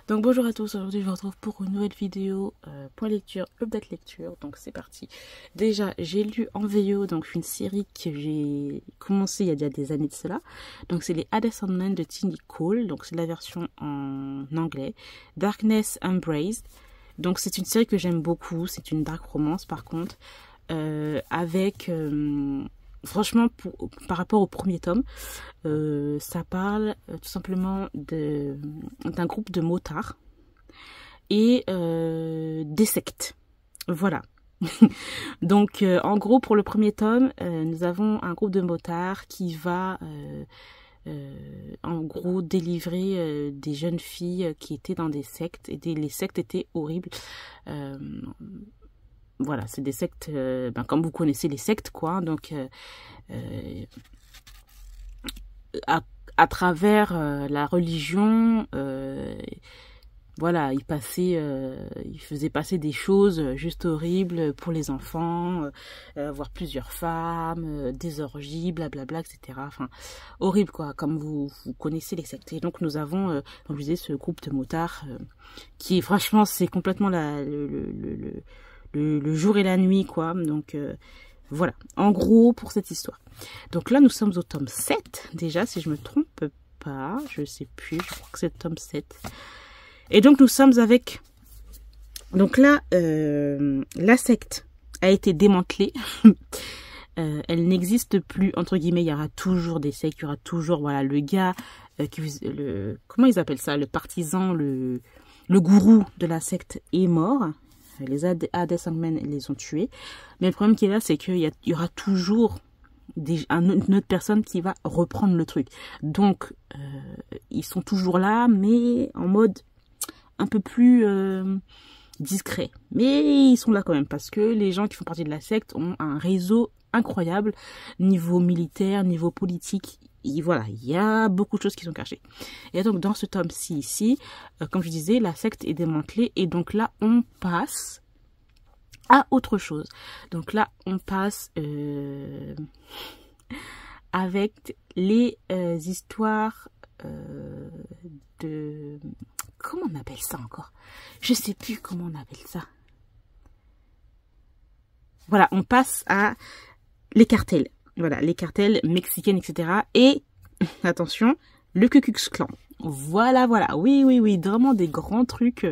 Donc bonjour à tous, aujourd'hui je vous retrouve pour une nouvelle vidéo point lecture, update lecture, donc c'est parti. Déjà j'ai lu en VO donc une série que j'ai commencé il y a déjà des années de cela, donc c'est les Hades Sandman de Tini Cole, donc c'est la version en anglais, Darkness Embraced, donc c'est une série que j'aime beaucoup, c'est une dark romance par contre, avec... franchement, par rapport au premier tome, ça parle tout simplement d'un groupe de motards et des sectes. Voilà. Donc, en gros, pour le premier tome, nous avons un groupe de motards qui va, en gros, délivrer des jeunes filles qui étaient dans des sectes. Et les sectes étaient horribles. Voilà, c'est des sectes, comme vous connaissez les sectes, quoi. Donc, à travers la religion, voilà, il faisait passer des choses juste horribles pour les enfants, avoir plusieurs femmes, des orgies, blablabla, etc. Enfin, horrible, quoi, comme vous connaissez les sectes. Et donc, nous avons, comme je disais, ce groupe de motards qui, franchement, c'est complètement le jour et la nuit, quoi. Donc, voilà, en gros, pour cette histoire. Donc là, nous sommes au tome 7, déjà, si je me trompe pas. Je sais plus, je crois que c'est le tome 7. Et donc, nous sommes avec... Donc là, la secte a été démantelée. Elle n'existe plus, entre guillemets. Il y aura toujours des sectes, il y aura toujours, voilà, le gars... comment ils appellent ça? Le partisan, le gourou de la secte est mort. Les Hades Sandman les ont tués. Mais le problème qui est là, c'est qu'il y aura toujours une autre personne qui va reprendre le truc. Donc, ils sont toujours là, mais en mode un peu plus discret. Mais ils sont là quand même, parce que les gens qui font partie de la secte ont un réseau incroyable, niveau militaire, niveau politique. Et voilà, il y a beaucoup de choses qui sont cachées. Et donc, dans ce tome-ci, ici, comme je disais, la secte est démantelée. Et donc là, on passe à autre chose. Donc là, on passe avec les histoires de... Comment on appelle ça encore? Je sais plus comment on appelle ça. Voilà, on passe à les cartels. Voilà, les cartels mexicains, etc. Et, attention, le Ku Klux Klan. Voilà, voilà. Oui, oui, oui. Vraiment des grands trucs.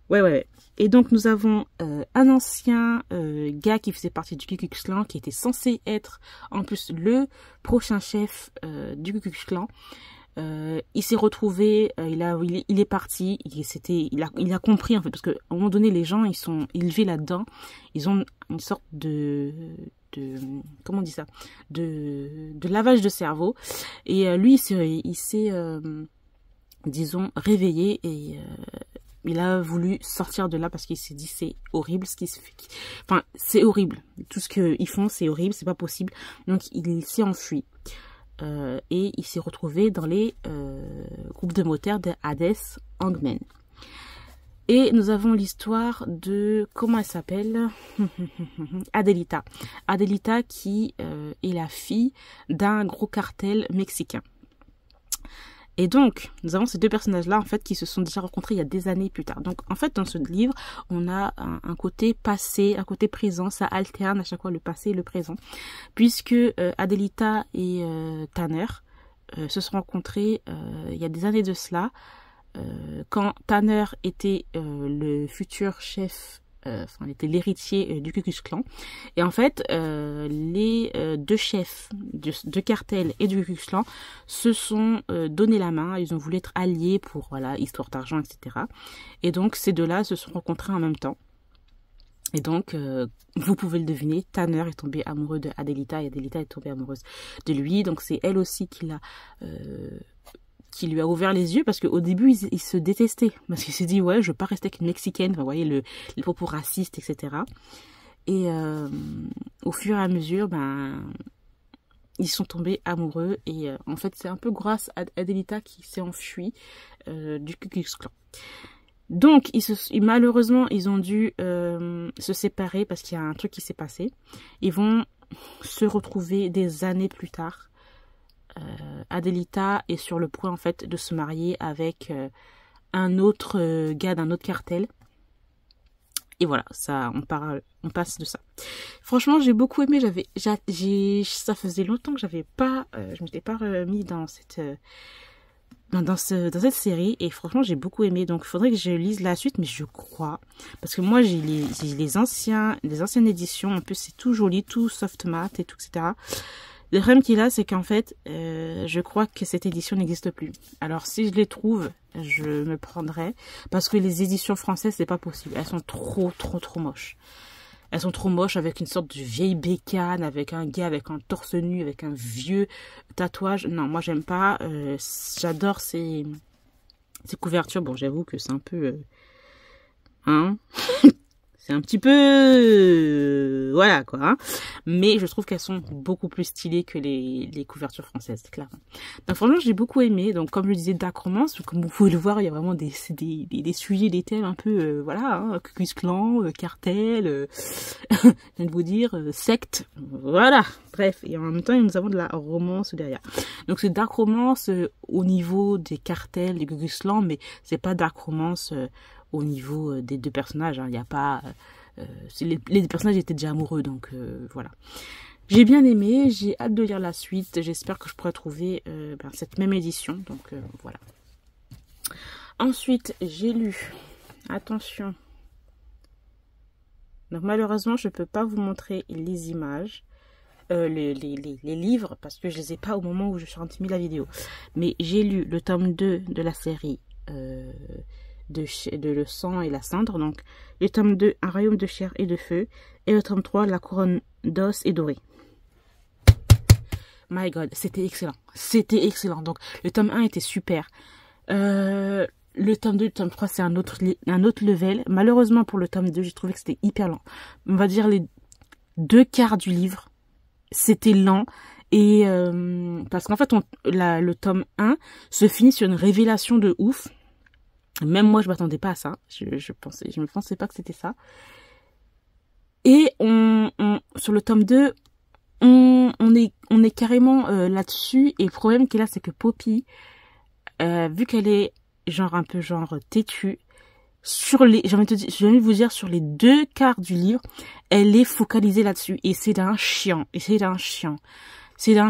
Ouais. Et donc, nous avons un ancien gars qui faisait partie du Ku Klux Klan, qui était censé être, en plus, le prochain chef du Ku Klux Klan. Il s'est retrouvé, il est parti, il a compris, en fait, parce qu'à un moment donné, les gens, ils sont élevés là-dedans. Ils ont une sorte comment on dit ça, de lavage de cerveau, et lui il s'est disons réveillé, et il a voulu sortir de là parce qu'il s'est dit c'est horrible ce qui se fait, enfin c'est horrible, tout ce qu'ils font c'est horrible, c'est pas possible. Donc il s'est enfui et il s'est retrouvé dans les groupes de motards de Hades Sandman. Et nous avons l'histoire de... Comment elle s'appelle? Adelita. Adelita qui est la fille d'un gros cartel mexicain. Et donc, nous avons ces deux personnages-là, en fait, qui se sont déjà rencontrés il y a des années plus tard. Donc, en fait, dans ce livre, on a un côté passé, un côté présent. Ça alterne à chaque fois le passé et le présent. Puisque Adelita et Tanner se sont rencontrés il y a des années de cela. Quand Tanner était le futur chef, il était l'héritier du Ku Klux Klan. Et en fait, les deux chefs de cartel et du Ku Klux Klan se sont donné la main. Ils ont voulu être alliés pour, voilà, histoire d'argent, etc. Et donc, ces deux-là se sont rencontrés en même temps. Et donc, vous pouvez le deviner, Tanner est tombé amoureux de Adelita et Adelita est tombée amoureuse de lui. Donc, c'est elle aussi qui lui a ouvert les yeux, parce qu'au début, il se détestait. Parce qu'il s'est dit, ouais, je veux pas rester avec une Mexicaine. Enfin, vous voyez, les propos racistes, etc. Et au fur et à mesure, ils sont tombés amoureux. Et en fait, c'est un peu grâce à Adelita qui s'est enfuie du Ku Klux Klan. Donc, malheureusement, ils ont dû se séparer parce qu'il y a un truc qui s'est passé. Ils vont se retrouver des années plus tard. Adelita est sur le point, en fait, de se marier avec un autre gars d'un autre cartel. Et voilà, ça, on passe de ça. Franchement, j'ai beaucoup aimé. Ça faisait longtemps que j'avais pas, je m'étais pas remis dans dans cette série. Et franchement, j'ai beaucoup aimé. Donc, il faudrait que je lise la suite, mais je crois, parce que moi, j'ai les anciennes éditions. En plus, c'est tout joli, tout soft matte et tout, etc. Le problème qu'il a, c'est qu'en fait, je crois que cette édition n'existe plus. Alors, si je les trouve, je me prendrai. Parce que les éditions françaises, c'est pas possible. Elles sont trop moches. Elles sont trop moches avec une sorte de vieille bécane, avec un gars avec un torse nu, avec un vieux tatouage. Non, moi, j'aime pas. J'adore ces couvertures. Bon, j'avoue que c'est un peu... hein c'est un petit peu... voilà, quoi. Hein. Mais je trouve qu'elles sont beaucoup plus stylées que les couvertures françaises, clairement. Donc, franchement, j'ai beaucoup aimé. Donc, comme je disais, dark romance, comme vous pouvez le voir, il y a vraiment des sujets, des thèmes un peu, voilà, hein, Ku Klux Klan, cartel, je viens de vous dire, secte, voilà. Bref, et en même temps, nous avons de la romance derrière. Donc, c'est dark romance au niveau des cartels, des Ku Klux Klan, mais c'est pas dark romance au niveau des deux personnages. Il n'y a pas... les personnages étaient déjà amoureux, donc voilà. J'ai bien aimé, j'ai hâte de lire la suite. J'espère que je pourrai trouver cette même édition. Donc voilà. Ensuite, j'ai lu... attention. Donc malheureusement, je ne peux pas vous montrer les images. Les livres, parce que je les ai pas au moment où je suis en train de mettre la vidéo. Mais j'ai lu le tome 2 de la série... de Le sang et la cendre, donc le tome 2, un royaume de chair et de feu, et le tome 3, la couronne d'os et dorée. My God, c'était excellent, donc le tome 1 était super, le tome 2, le tome 3, c'est un autre level. Malheureusement pour le tome 2, j'ai trouvé que c'était hyper lent, on va dire les 2/4 du livre, c'était lent. Et parce qu'en fait, le tome 1 se finit sur une révélation de ouf. Même moi, je m'attendais pas à ça. Je me pensais pas que c'était ça. Et sur le tome 2, on est carrément là-dessus. Et le problème qu'il a, c'est que Poppy, vu qu'elle est un peu têtue, j'ai envie de vous dire, sur les 2/4 du livre, elle est focalisée là-dessus. Et c'est d'un chiant. C'est d'un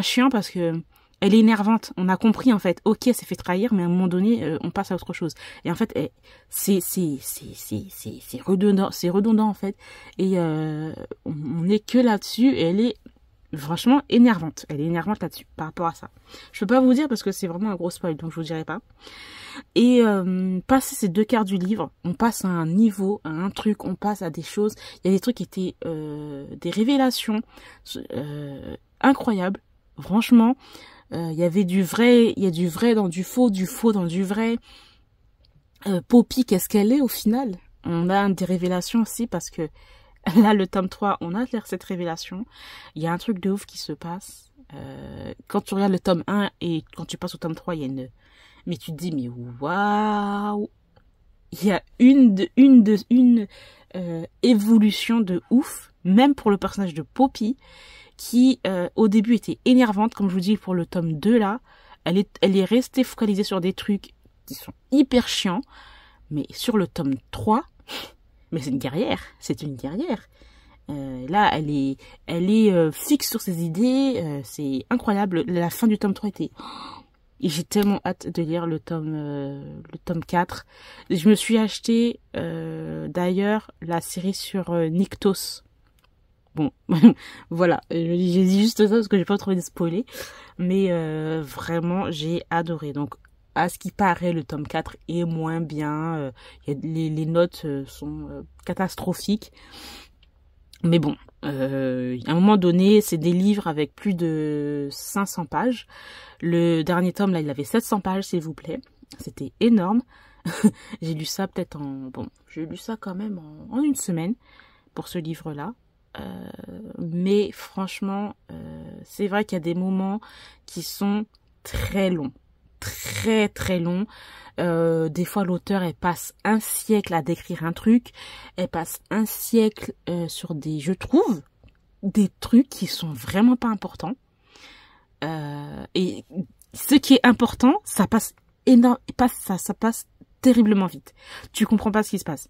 chiant parce que elle est énervante. On a compris, en fait. Ok, elle s'est fait trahir, mais à un moment donné, on passe à autre chose. Et en fait, c'est redondant, en fait. Et on est que là-dessus. Et elle est franchement énervante. Elle est énervante là-dessus, par rapport à ça. Je peux pas vous dire parce que c'est vraiment un gros spoil, donc je vous dirai pas. Et passer ces 2/4 du livre, on passe à un niveau, à un truc, on passe à des choses. Il y a des trucs qui étaient des révélations incroyables. Franchement, il y avait du vrai, il y a du vrai dans du faux dans du vrai. Poppy, qu'est-ce qu'elle est au final? On a des révélations aussi parce que là, le tome 3, on a cette révélation. Il y a un truc de ouf qui se passe. Quand tu regardes le tome 1 et quand tu passes au tome 3, il y a une... Mais tu te dis, mais waouh! Il y a une évolution de ouf, même pour le personnage de Poppy, qui au début était énervante, comme je vous dis pour le tome 2 là, elle est restée focalisée sur des trucs qui sont hyper chiants, mais sur le tome 3, mais c'est une guerrière. Là, elle est fixe sur ses idées, c'est incroyable. La fin du tome 3 était... Et j'ai tellement hâte de lire le tome 4. Je me suis acheté d'ailleurs la série sur Nyctos. Bon, voilà, j'ai dit juste ça parce que j'ai pas trop envie de spoiler, mais vraiment j'ai adoré. Donc à ce qui paraît, le tome 4 est moins bien, les notes sont catastrophiques, mais bon, à un moment donné, c'est des livres avec plus de 500 pages. Le dernier tome là, il avait 700 pages, s'il vous plaît, c'était énorme. J'ai lu ça peut-être j'ai lu ça quand même en une semaine pour ce livre là. Mais franchement, c'est vrai qu'il y a des moments qui sont très longs, très longs. Des fois, l'auteur, elle passe un siècle à décrire un truc, elle passe un siècle sur je trouve, des trucs qui sont vraiment pas importants. Et ce qui est important, ça passe énorme, ça passe terriblement vite. Tu comprends pas ce qui se passe.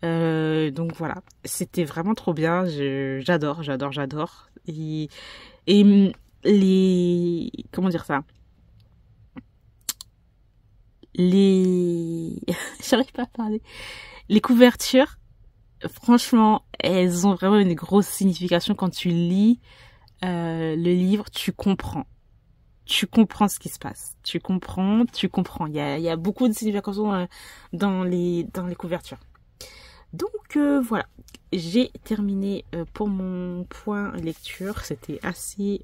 Donc voilà, c'était vraiment trop bien. J'adore. Et les, comment dire ça? J'arrive pas à parler. Les couvertures, franchement, elles ont vraiment une grosse signification quand tu lis le livre, tu comprends. Tu comprends ce qui se passe. Tu comprends. Il y a beaucoup de significations dans les couvertures. Donc voilà, j'ai terminé pour mon point lecture. C'était assez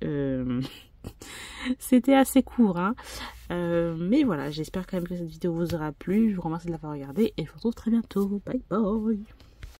c'était assez court, hein. Mais voilà, j'espère quand même que cette vidéo vous aura plu. Je vous remercie de l'avoir regardée et je vous retrouve très bientôt. Bye bye.